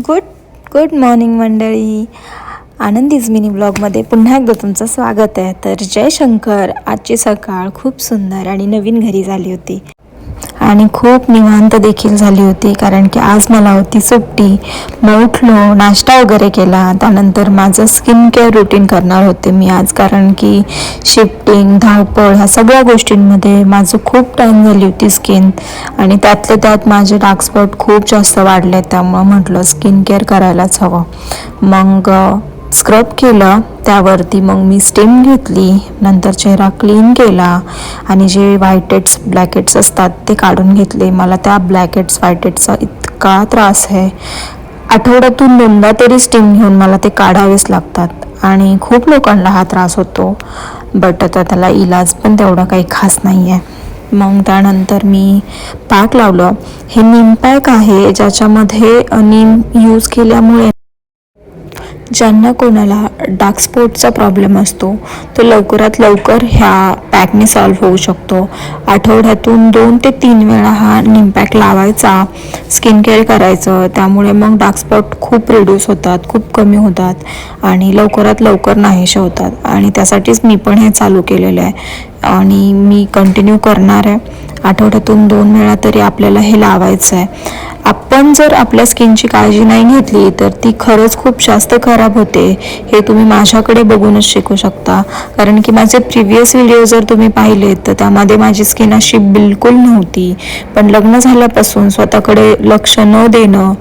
Good morning मंडळी. आनंदीज mini ब्लॉगमध्ये पुन्हा एकदा तुमचं स्वागत आहे. तर जय शंकर. आजची सकाळ खूप सुंदर आणि नवीन घरी झाली होती आणि खूप निवांत देखील झाली होती, कारण की आज मला होती सुट्टी. मग उठलो, नाश्ता वगैरे केला, त्यानंतर माझं स्किन केअर रुटीन करणार होते मी आज, कारण की शिफ्टिंग, धावपळ ह्या सगळ्या गोष्टींमध्ये माझं खूप टाईम झाली होती स्किन, आणि त्यातल्या त्यात माझे डार्क स्पॉट खूप जास्त वाढले. त्यामुळं म्हटलं स्किन केअर करायलाच हवं. मग स्क्रब केलं, त्यावरती मग मी स्टीम घेतली, नंतर चेहरा क्लीन केला आणि जे व्हाईट हेड्स ब्लॅक हेड्स असतात ते काढून घेतले. मला त्या ब्लॅक हेड्स व्हाईट हेड्सचा इतका त्रास आहे, आठवड्यातून 2दा तरी स्टीम घेऊन मला ते काढावेच लागतात आणि खूप लोकांना हा त्रास होतो, बट आता त्याला इलाज पण तेवढा काही खास नाही आहे. मग त्यानंतर मी पॅक लावलं. हे नीम पॅक आहे, ज्याच्यामध्ये नीम यूज केल्यामुळे ज्यांना कोणाला डार्क स्पॉटचा प्रॉब्लेम असतो तो लवकरात लवकर ह्या पॅकने सॉल्व्ह होऊ शकतो. आठवड्यातून 2 ते 3 वेळा हा नीम पॅक लावायचा, स्किन केअर करायचं. त्यामुळे मग डार्क स्पॉट खूप रिड्यूस होतात, खूप कमी होतात आणि लवकरात लवकर नाहीसे होतात. आणि त्यासाठीच मी पण हे चालू केलेलं आहे आणि मी कंटिन्यू करणार आहे. आठवड्यातून 2 वेळा तरी आपल्याला हे लावायचं आहे. आपण जर आपल्या स्किनची काळजी नाही घेतली तर ती खरंच खूप जास्त खराब होते. हे तुम्ही माझ्याकडे बघूनच शिकू शकता, कारण की माझे प्रिव्हियस व्हिडिओ जर तुम्ही पाहिले तर त्यामध्ये माझी स्किन अशी बिलकुल नव्हती. पण लग्न झाल्यापासून स्वतःकडे लक्ष न देणं,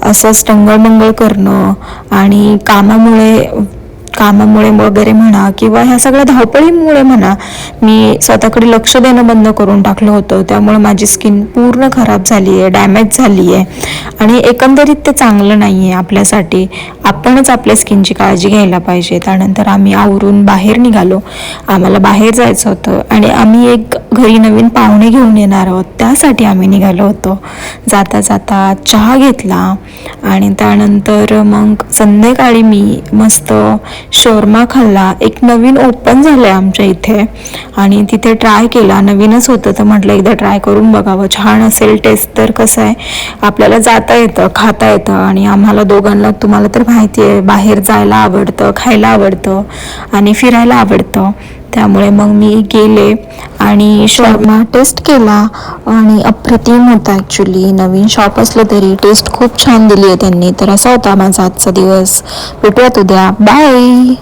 असंच टंगळमंगळ करणं आणि कामामुळे वगैरे म्हणा किंवा ह्या सगळ्या धावपळीमुळे म्हणा, मी स्वतःकडे लक्ष देणं बंद करून टाकलं होतं. त्यामुळे माझी स्किन पूर्ण खराब झाली आहे, डॅमेज झाली आहे आणि एकंदरीत ते चांगलं नाही आहे आपल्यासाठी. आपणच आपल्या स्किनची काळजी घ्यायला पाहिजे. त्यानंतर आम्ही आवरून बाहेर निघालो. आम्हाला बाहेर जायचं होतं आणि आम्ही एक घरी नवीन पाहुणे घेऊन येणार आहोत, त्यासाठी आम्ही निघालो होतो. जाता जाता चहा घेतला आणि त्यानंतर मग संध्याकाळी मी मस्त शोरमा खाल्ला. एक नवीन ओपन झालं आहे आमच्या इथे आणि तिथे ट्राय केला. नवीनच होतं तर म्हटलं एकदा ट्राय करून बघावं, छान असेल टेस्ट. तर कसं आहे, आपल्याला जाता येतं, खाता येतं आणि आम्हाला दोघांना, तुम्हाला तर माहिती आहे, बाहेर जायला आवडतं, खायला आवडतं आणि फिरायला आवडतं. त्यामुळे मग मी गेले आणि शॉर्मा टेस्ट केला आणि अप्रतिम होता. ॲक्च्युली नवीन शॉप असलं तरी टेस्ट खूप छान दिली आहे त्यांनी. तर असा होता माझा आजचा दिवस. भेटूयात उद्या. बाय.